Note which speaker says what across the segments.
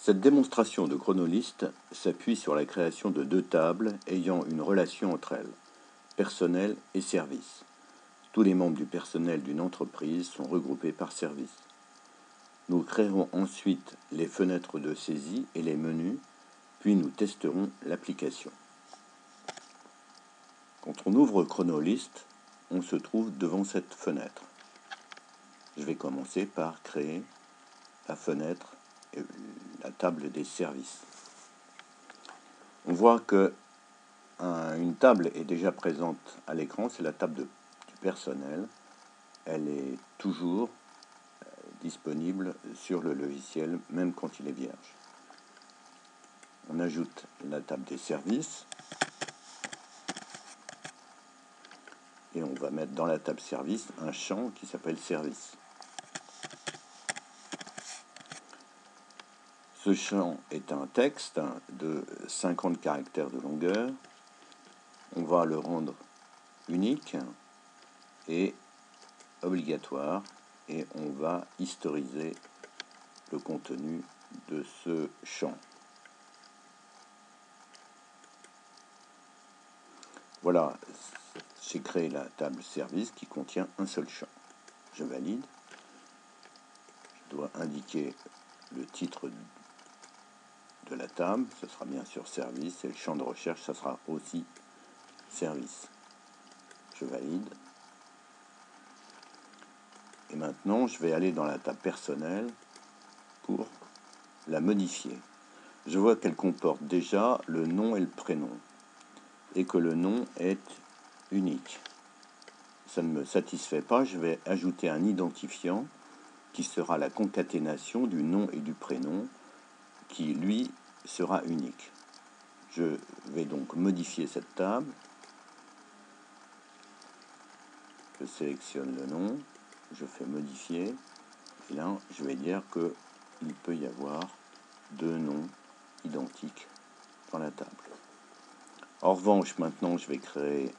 Speaker 1: Cette démonstration de chronoliste s'appuie sur la création de deux tables ayant une relation entre elles, personnel et service. Tous les membres du personnel d'une entreprise sont regroupés par service. Nous créerons ensuite les fenêtres de saisie et les menus, puis nous testerons l'application. Quand on ouvre Chronolist, on se trouve devant cette fenêtre. Je vais commencer par créer la fenêtre et la table des services. On voit que une table est déjà présente à l'écran, c'est la table du personnel. Elle est toujours disponible sur le logiciel, même quand il est vierge. On ajoute la table des services et on va mettre dans la table service un champ qui s'appelle service. Ce champ est un texte de 50 caractères de longueur. On va le rendre unique et obligatoire et on va historiser le contenu de ce champ. Voilà, j'ai créé la table service qui contient un seul champ. Je valide. Je dois indiquer le titre de la table, ce sera bien sûr service, et le champ de recherche, ça sera aussi service. Je valide. Et maintenant, je vais aller dans la table personnelle pour la modifier. Je vois qu'elle comporte déjà le nom et le prénom, et que le nom est unique. Ça ne me satisfait pas, je vais ajouter un identifiant qui sera la concaténation du nom et du prénom, qui lui sera unique. Je vais donc modifier cette table. Je sélectionne le nom, je fais modifier, et là je vais dire qu'il peut y avoir deux noms identiques dans la table. En revanche, maintenant je vais créer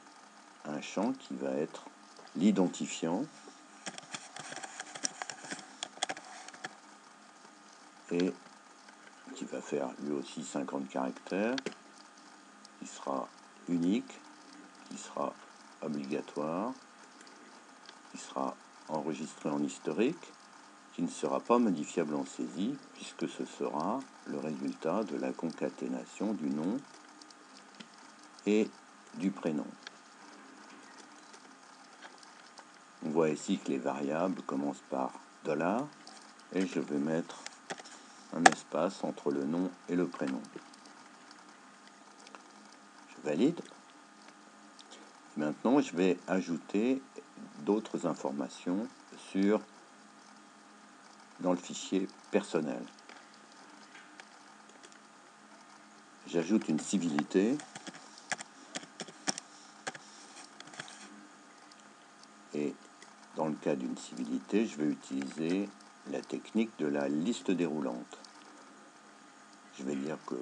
Speaker 1: un champ qui va être l'identifiant et qui va faire lui aussi 50 caractères, qui sera unique, qui sera obligatoire, qui sera enregistré en historique, qui ne sera pas modifiable en saisie, puisque ce sera le résultat de la concaténation du nom et du prénom. On voit ici que les variables commencent par $, et je vais mettre un espace entre le nom et le prénom. Je valide. Maintenant, je vais ajouter d'autres informations dans le fichier personnel. J'ajoute une civilité et dans le cas d'une civilité, je vais utiliser la technique de la liste déroulante. Je vais dire que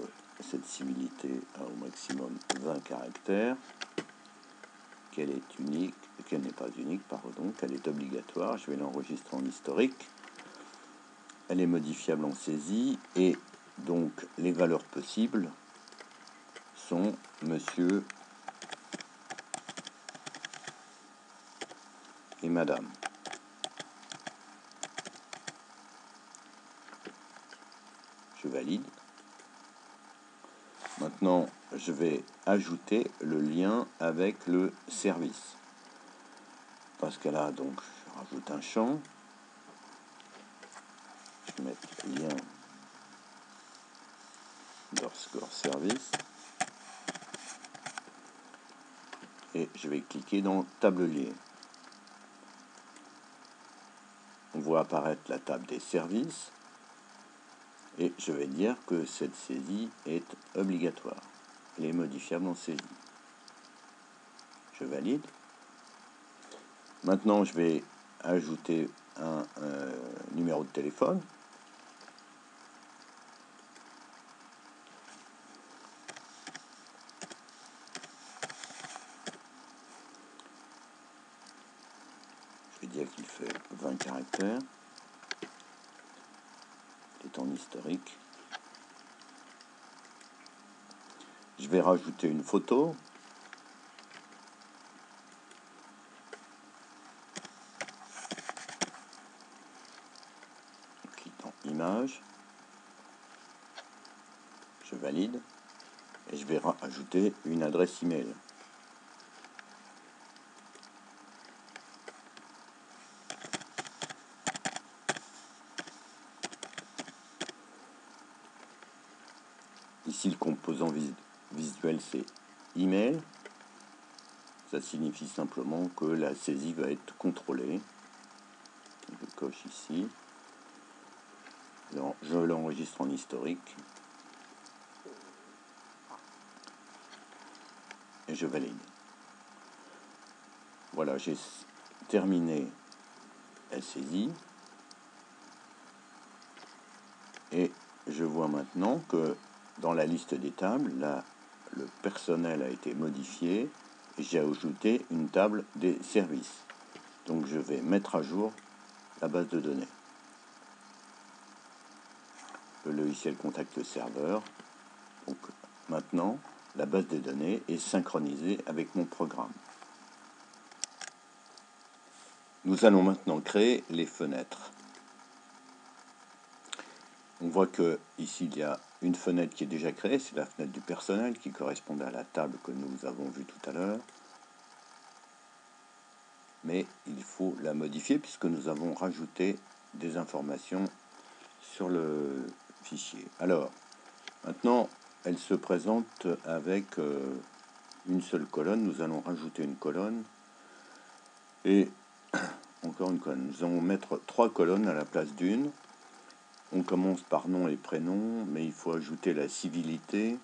Speaker 1: cette civilité a au maximum 20 caractères, qu'elle est unique, qu'elle n'est pas unique, pardon, qu'elle est obligatoire. Je vais l'enregistrer en historique. Elle est modifiable en saisie et donc les valeurs possibles sont monsieur et madame. Je valide. Maintenant, je vais ajouter le lien avec le service. Parce que là, donc, je rajoute un champ. Je vais mettre lien _ service. Et je vais cliquer dans tablier. On voit apparaître la table des services. Et je vais dire que cette saisie est obligatoire. Elle est modifiable en saisie. Je valide. Maintenant, je vais ajouter un numéro de téléphone. Je vais dire qu'il fait 20 caractères. Il est en historique. Je vais rajouter une photo. Je clique dans Images. Je valide. Et je vais rajouter une adresse email. Ici, le composant visuel, c'est email. Ça signifie simplement que la saisie va être contrôlée. Je coche ici. Je l'enregistre en historique. Et je valide. Voilà, j'ai terminé la saisie. Et je vois maintenant que dans la liste des tables, là, le personnel a été modifié et j'ai ajouté une table des services. Donc je vais mettre à jour la base de données. Le logiciel contacte le serveur. Donc maintenant, la base des données est synchronisée avec mon programme. Nous allons maintenant créer les fenêtres. On voit que ici il y a une fenêtre qui est déjà créée, c'est la fenêtre du personnel qui correspond à la table que nous avons vue tout à l'heure. Mais il faut la modifier puisque nous avons rajouté des informations sur le fichier. Alors, maintenant, elle se présente avec une seule colonne. Nous allons rajouter une colonne et encore une colonne. Nous allons mettre 3 colonnes à la place d'une. On commence par nom et prénom, mais il faut ajouter la civilité.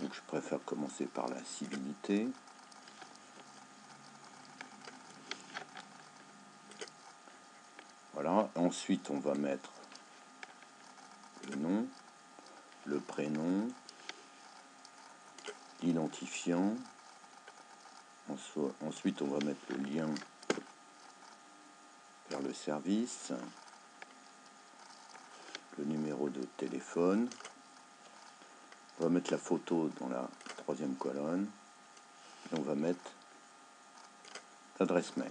Speaker 1: Donc je préfère commencer par la civilité. Voilà. Ensuite, on va mettre le nom, le prénom, l'identifiant. Ensuite, on va mettre le lien vers le service, le numéro de téléphone. On va mettre la photo dans la 3e colonne. Et on va mettre l'adresse mail.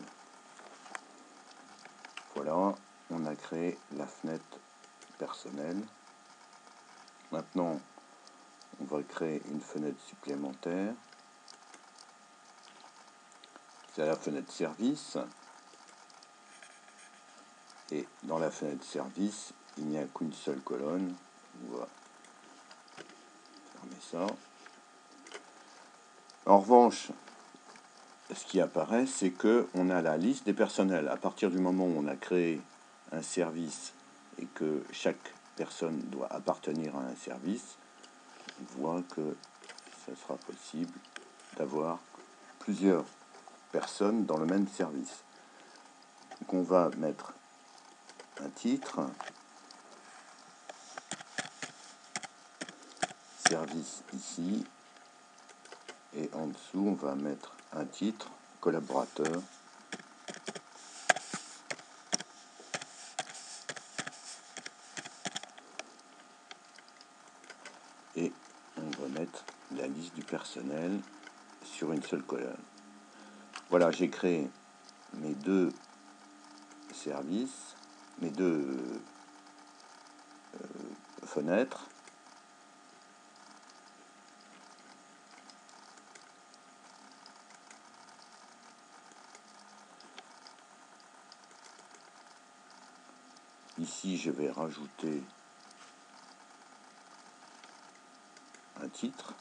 Speaker 1: Voilà, on a créé la fenêtre personnelle. Maintenant, on va créer une fenêtre supplémentaire. C'est la fenêtre service. Et dans la fenêtre service, il n'y a qu'une seule colonne. On va fermer ça. En revanche, ce qui apparaît, c'est qu'on a la liste des personnels. À partir du moment où on a créé un service et que chaque personne doit appartenir à un service, on voit que ça sera possible d'avoir plusieurs personnes dans le même service. Donc on va mettre un titre, service ici, et en dessous on va mettre un titre, collaborateur, et on va mettre la liste du personnel sur une seule colonne. Voilà, j'ai créé mes 2 services, mes 2 fenêtres. Ici, je vais rajouter un titre.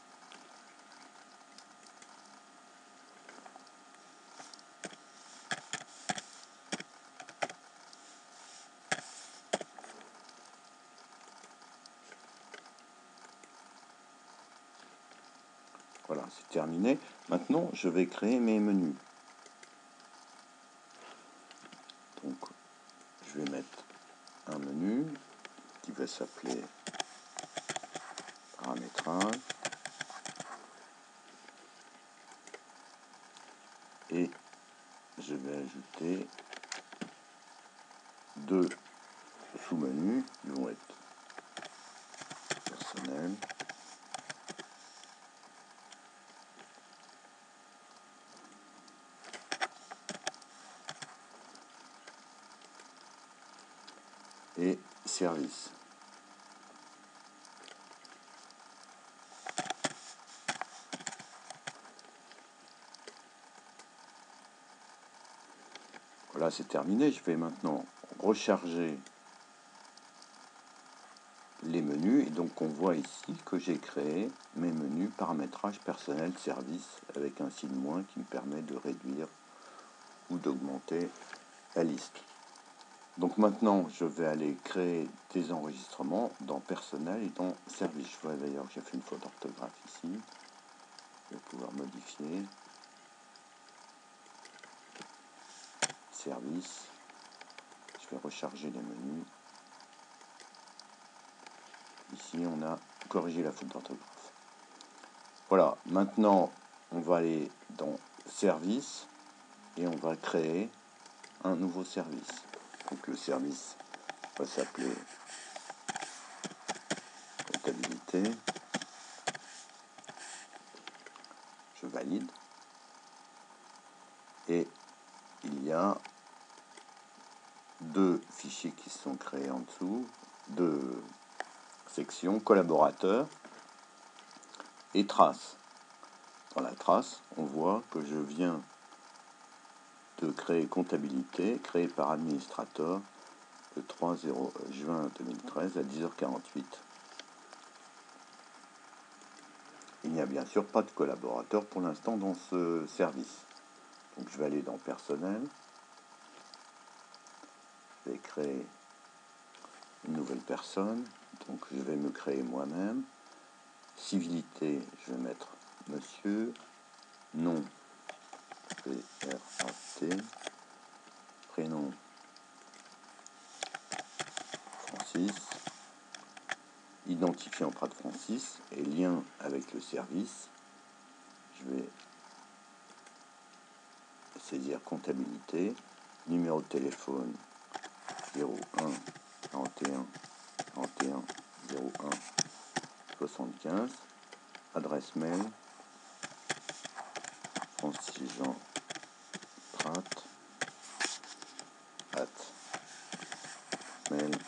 Speaker 1: Voilà, c'est terminé. Maintenant, je vais créer mes menus. Donc, je vais mettre un menu qui va s'appeler paramétrage. Et je vais ajouter 2 sous-menus qui vont être personnel. Et service. Voilà, c'est terminé. Je vais maintenant recharger les menus. Et donc, on voit ici que j'ai créé mes menus paramétrage personnel service avec un signe moins qui me permet de réduire ou d'augmenter la liste. Donc maintenant, je vais aller créer des enregistrements dans personnel et dans service. Je vois d'ailleurs que j'ai fait une faute d'orthographe ici. Je vais pouvoir modifier. Service. Je vais recharger les menus. Ici, on a corrigé la faute d'orthographe. Voilà, maintenant, on va aller dans service et on va créer un nouveau service. Donc le service va s'appeler comptabilité. Je valide. Et il y a deux fichiers qui sont créés en dessous, deux sections, collaborateurs et traces. Dans la trace, on voit que je viens de créer comptabilité, créée par administrateur, le 3 juin 2013 à 10h48. Il n'y a bien sûr pas de collaborateur pour l'instant dans ce service. Donc je vais aller dans personnel. Je vais créer une nouvelle personne. Donc je vais me créer moi-même. Civilité, je vais mettre monsieur. Nom, P-R-A-T. Prénom, Francis. Identifiant Prat Francis et lien avec le service. Je vais saisir comptabilité. Numéro de téléphone 01 41 41 01 75. Adresse mail Francis Jean Prat @mail.fr.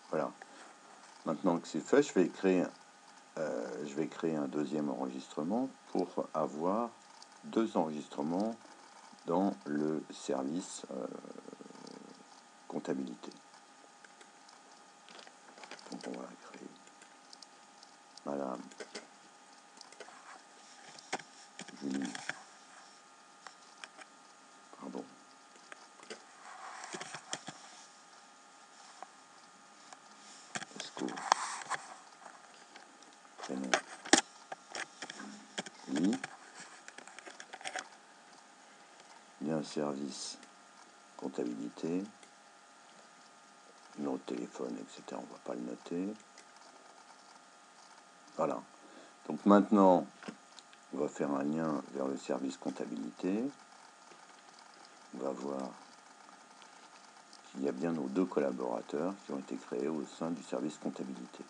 Speaker 1: Voilà. Maintenant que c'est fait, je vais créer un deuxième enregistrement pour avoir deux enregistrements dans le service comptabilité. Donc on va créer Madame Julie, pardon, Esco, prénom Julie, lien service comptabilité, numéro de téléphone, etc. On ne va pas le noter. Voilà. Donc maintenant, on va faire un lien vers le service comptabilité. On va voir qu'il y a bien nos deux collaborateurs qui ont été créés au sein du service comptabilité.